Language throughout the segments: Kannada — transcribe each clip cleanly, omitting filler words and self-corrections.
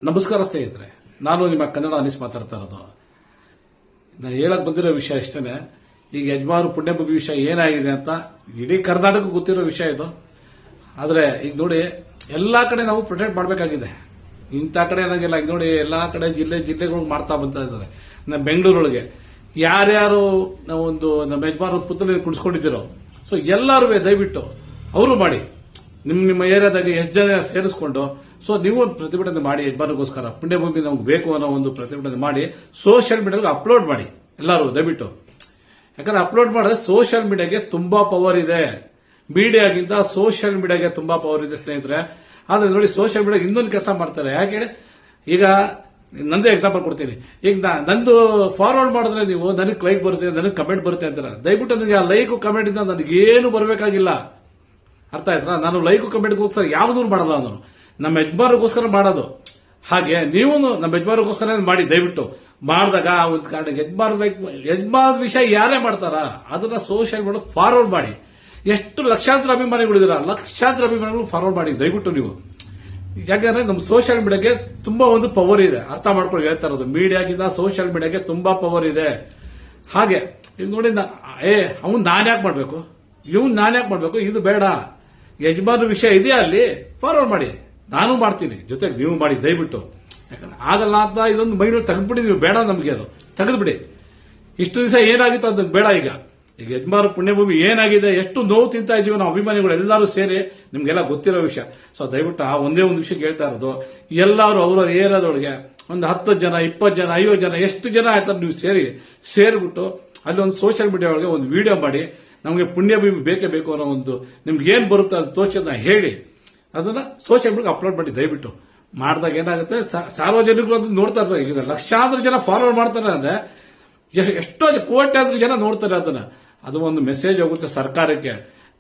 ನಮಸ್ಕಾರ ಸ್ನೇಹಿತರೆ, ನಾನು ನಿಮ್ಮ ಕನ್ನಡ ಅನೀಸ್ ಮಾತಾಡ್ತಾ ಇರೋದು. ನಾನು ಹೇಳಕ್ ಬಂದಿರೋ ವಿಷಯ ಇಷ್ಟೇ. ಈಗ ಯಜಮಾನರು ಪುಣ್ಯಭೂಮಿ ವಿಷಯ ಏನಾಗಿದೆ ಅಂತ ಇಡೀ ಕರ್ನಾಟಕ ಗೊತ್ತಿರೋ ವಿಷಯ ಇದು. ಆದರೆ ಈಗ ನೋಡಿ, ಎಲ್ಲಾ ಕಡೆ ನಾವು ಪ್ರೊಟೆಕ್ಟ್ ಮಾಡಬೇಕಾಗಿದೆ. ಇಂಥ ಕಡೆ ಏನಾಗಿಲ್ಲ. ಈಗ ನೋಡಿ, ಎಲ್ಲಾ ಕಡೆ ಜಿಲ್ಲೆಗಳು ಮಾಡ್ತಾ ಬಂತಾ ಇದ್ದಾರೆ. ನಮ್ಮ ಬೆಂಗಳೂರೊಳಗೆ ಯಾರ್ಯಾರು ನಾವೊಂದು ನಮ್ಮ ಯಜಮಾನರು ಪುತ್ತೂರಲ್ಲಿ ಕುಡಿಸ್ಕೊಂಡಿದ್ದೀರೋ, ಸೊ ಎಲ್ಲರೂ ದಯವಿಟ್ಟು ಅವರು ಮಾಡಿ. ನಿಮ್ಮ ಏರಿಯಾದಾಗ ಎಷ್ಟು ಜನ ಸೇರಿಸ್ಕೊಂಡು ಸೊ ನೀವು ಒಂದು ಪ್ರತಿಭಟನೆ ಮಾಡಿ, ಯಜಮಾನರಿಗೋಸ್ಕರ ಪುಣ್ಯಭೂಮಿ ನಮ್ಗೆ ಬೇಕು ಅನ್ನೋ ಒಂದು ಪ್ರತಿಭಟನೆ ಮಾಡಿ ಸೋಷಿಯಲ್ ಮೀಡಿಯಾಗೆ ಅಪ್ಲೋಡ್ ಮಾಡಿ ಎಲ್ಲರೂ ದಯವಿಟ್ಟು. ಯಾಕಂದ್ರೆ ಅಪ್ಲೋಡ್ ಮಾಡಿದ್ರೆ ಸೋಷಿಯಲ್ ಮೀಡಿಯಾಗೆ ತುಂಬಾ ಪವರ್ ಇದೆ. ಮೀಡಿಯಾಗಿಂತ ಸೋಷಿಯಲ್ ಮೀಡಿಯಾಗೆ ತುಂಬಾ ಪವರ್ ಇದೆ ಸ್ನೇಹಿತರೆ. ಆದ್ರೆ ನೋಡಿ, ಸೋಷಿಯಲ್ ಮೀಡಿಯಾ ಇನ್ನೊಂದು ಕೆಲಸ ಮಾಡ್ತಾರೆ. ಯಾಕೆ ಹೇಳಿ, ಈಗ ನಂದೇ ಎಕ್ಸಾಂಪಲ್ ಕೊಡ್ತೀನಿ. ಈಗ ನಂದು ಫಾರ್ವರ್ಡ್ ಮಾಡಿದ್ರೆ ನೀವು ನನಗೆ ಲೈಕ್ ಬರುತ್ತೆ, ನನಗೆ ಕಮೆಂಟ್ ಬರುತ್ತೆ ಅಂತಾರೆ. ದಯವಿಟ್ಟು ನನಗೆ ಆ ಲೈಕ್ ಕಮೆಂಟ್ ಇಂದ ನನಗೇನು ಬರಬೇಕಾಗಿಲ್ಲ. ಅರ್ಥ ಆಯ್ತಾ? ನಾನು ಲೈಕ್ ಕಮೆಂಟ್ಗೋಸ್ಕರ ಯಾವುದೂ ಮಾಡಲ್ಲ. ನಾನು ನಮ್ಮ ಯಜಮಾನರಿಗೋಸ್ಕರ ಮಾಡೋದು. ಹಾಗೆ ನೀವು ನಮ್ಮ ಯಜಮಾನರಿಗೋಸ್ಕರ ಮಾಡಿ ದಯವಿಟ್ಟು. ಮಾಡಿದಾಗ ಒಂದು ಕಾರಣ ಯಜಮಾನರ ವಿಷಯ ಯಾರೇ ಮಾಡ್ತಾರ ಅದನ್ನ ಸೋಷಿಯಲ್ ಮೀಡಿಯಾ ಫಾರ್ವರ್ಡ್ ಮಾಡಿ. ಎಷ್ಟು ಲಕ್ಷಾಂತರ ಅಭಿಮಾನಿಗಳಿದ್ದೀರಾ, ಲಕ್ಷಾಂತರ ಅಭಿಮಾನಿಗಳು ಫಾರ್ವರ್ಡ್ ಮಾಡಿ ದಯವಿಟ್ಟು ನೀವು. ಯಾಕಂದ್ರೆ ನಮ್ಮ ಸೋಷಿಯಲ್ ಮೀಡಿಯಾಗೆ ತುಂಬಾ ಒಂದು ಪವರ್ ಇದೆ. ಅರ್ಥ ಮಾಡ್ಕೊಂಡು ಹೇಳ್ತಾ ಇರೋದು, ಮೀಡಿಯಾಗಿಂತ ಸೋಷಿಯಲ್ ಮೀಡಿಯಾಗೆ ತುಂಬಾ ಪವರ್ ಇದೆ. ಹಾಗೆ ಈಗ ನೋಡಿ, ಅವ್ನು ನಾನು ಯಾಕೆ ಮಾಡಬೇಕು, ಇವ್ನು ನಾನು ಯಾಕೆ ಮಾಡಬೇಕು, ಇದು ಬೇಡ. ಯಜಮಾನ ವಿಷಯ ಇದೆಯಾ ಅಲ್ಲಿ ಫಾರ್ವರ್ಡ್ ಮಾಡಿ, ನಾನು ಮಾಡ್ತೀನಿ, ಜೊತೆಗೆ ನೀವು ಮಾಡಿ ದಯವಿಟ್ಟು. ಯಾಕಂದ್ರೆ ಆಗಲ್ಲ ಅಂತ ಇದೊಂದು ಮೈಂಡ್ ತೆಗೆದ್ಬಿಡಿ ನೀವು. ಬೇಡ ನಮಗೆ, ಅದು ತೆಗೆದ್ಬಿಡಿ. ಇಷ್ಟು ದಿವಸ ಏನಾಗಿತ್ತು ಅದು ಬೇಡ. ಈಗ ಯಜಮಾನ ಪುಣ್ಯಭೂಮಿ ಏನಾಗಿದೆ, ಎಷ್ಟು ನೋವು ತಿಂತಾ ಇದೀವಿ ನಾವು ಅಭಿಮಾನಿಗಳು ಎಲ್ಲರೂ ಸೇರಿ, ನಿಮ್ಗೆಲ್ಲ ಗೊತ್ತಿರೋ ವಿಷಯ. ಸೊ ದಯವಿಟ್ಟು ಆ ಒಂದೇ ಒಂದು ವಿಷಯಕ್ಕೆ ಹೇಳ್ತಾ ಇರೋದು, ಎಲ್ಲರೂ ಅವರ ಏರಿಯಾದೊಳಗೆ ಒಂದು 10 ಜನ 20 ಜನ 50 ಜನ ಎಷ್ಟು ಜನ ಆಯ್ತಾರೆ ನೀವು ಸೇರಿಬಿಟ್ಟು ಅಲ್ಲಿ ಒಂದು ಸೋಷಿಯಲ್ ಮೀಡಿಯಾ ಒಳಗೆ ಒಂದು ವಿಡಿಯೋ ಮಾಡಿ, ನಮಗೆ ಪುಣ್ಯಭೂಮಿ ಬೇಕೇ ಬೇಕು ಅನ್ನೋ ಒಂದು ನಿಮ್ಗೆ ಏನ್ ಬರುತ್ತೆ ಅದು ತೋಚನ್ನ ಹೇಳಿ ಅದನ್ನ ಸೋಷಿಯಲ್ ಮೀಡಿಯಾಗೆ ಅಪ್ಲೋಡ್ ಮಾಡಿ ದಯವಿಟ್ಟು. ಮಾಡಿದಾಗ ಏನಾಗುತ್ತೆ, ಸಾರ್ವಜನಿಕರು ಅದನ್ನ ನೋಡ್ತಾ ಇರ್ತಾರೆ. ಈಗ ಲಕ್ಷಾಂತರ ಜನ ಫಾರ್ವರ್ಡ್ ಮಾಡ್ತಾರೆ ಅಂದ್ರೆ ಎಷ್ಟೋ ಕೋಟ್ಯಾಂತರ ಜನ ನೋಡ್ತಾರೆ ಅದನ್ನ. ಅದು ಒಂದು ಮೆಸೇಜ್ ಹೋಗುತ್ತೆ ಸರ್ಕಾರಕ್ಕೆ.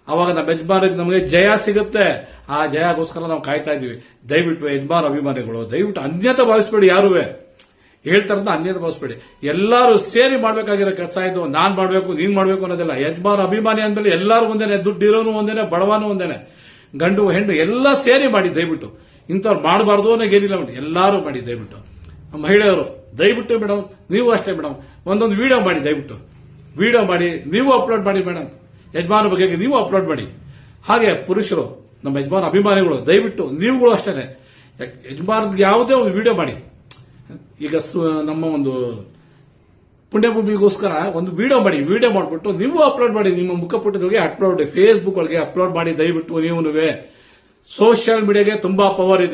ಅವಾಗ ನಮ್ಮ ಯಜಮಾನಿಗೆ ನಮಗೆ ಜಯ ಸಿಗುತ್ತೆ. ಆ ಜಯಗೋಸ್ಕರ ನಾವು ಕಾಯ್ತಾ ಇದೀವಿ. ದಯವಿಟ್ಟು ಯಜಮಾನ ಅಭಿಮಾನಿಗಳು ದಯವಿಟ್ಟು ಅನ್ಯತೆ ಭಾವಿಸ್ಬೇಡಿ. ಯಾರುವೆ ಹೇಳ್ತಾರನ್ನ ಅನ್ಯತೆ ಭಾವಿಸ್ಬೇಡಿ. ಎಲ್ಲರೂ ಸೇರಿ ಮಾಡ್ಬೇಕಾಗಿರೋ ಕೆಲಸ ಇದು. ನಾನ್ ಮಾಡ್ಬೇಕು, ನೀನ್ ಮಾಡ್ಬೇಕು ಅನ್ನೋದಿಲ್ಲ. ಯಜಮಾನ ಅಭಿಮಾನಿ ಅಂದ್ಮೇಲೆ ಎಲ್ಲರೂ ಒಂದೇನೆ, ದುಡ್ಡಿರೋನು ಒಂದೇನೆ, ಬಡವನು ಒಂದೇನೆ, ಗಂಡು ಹೆಣ್ಣು ಎಲ್ಲ ಸೇರಿ ಮಾಡಿ ದಯವಿಟ್ಟು. ಇಂಥವ್ರು ಮಾಡಬಾರ್ದು ಅನ್ನೋ ಏನಿಲ್ಲ, ಎಲ್ಲರೂ ಮಾಡಿ ದಯವಿಟ್ಟು. ಮಹಿಳೆಯರು ದಯವಿಟ್ಟು ಮೇಡಮ್, ನೀವು ಅಷ್ಟೇ ಮೇಡಮ್, ಒಂದೊಂದು ವಿಡಿಯೋ ಮಾಡಿ ದಯವಿಟ್ಟು. ವಿಡಿಯೋ ಮಾಡಿ ನೀವು ಅಪ್ಲೋಡ್ ಮಾಡಿ ಮೇಡಮ್. ಯಜಮಾನ ಬಗ್ಗೆ ನೀವು ಅಪ್ಲೋಡ್ ಮಾಡಿ. ಹಾಗೆ ಪುರುಷರು, ನಮ್ಮ ಯಜಮಾನ ಅಭಿಮಾನಿಗಳು ದಯವಿಟ್ಟು ನೀವುಗಳು ಅಷ್ಟೇ ಯಜಮಾನದ ಯಾವುದೇ ಒಂದು ವಿಡಿಯೋ ಮಾಡಿ. ಈಗ ನಮ್ಮ ಒಂದು ಪುಣ್ಯಭೂಮಿಗೋಸ್ಕರ ಒಂದು ವಿಡಿಯೋ ಮಾಡಿ. ವಿಡಿಯೋ ಮಾಡಿಬಿಟ್ಟು ನೀವು ಅಪ್ಲೋಡ್ ಮಾಡಿ. ನಿಮ್ಮ ಮುಖಪುಟಗಳಿಗೆ ಅಪ್ಲೋಡ್, ಫೇಸ್ಬುಕ್ ಒಳಗೆ ಅಪ್ಲೋಡ್ ಮಾಡಿ ದಯವಿಟ್ಟು. ನೀವು ಸೋಷಿಯಲ್ ಮೀಡಿಯಾಗೆ ತುಂಬಾ ಪವರ್ ಇದೆ.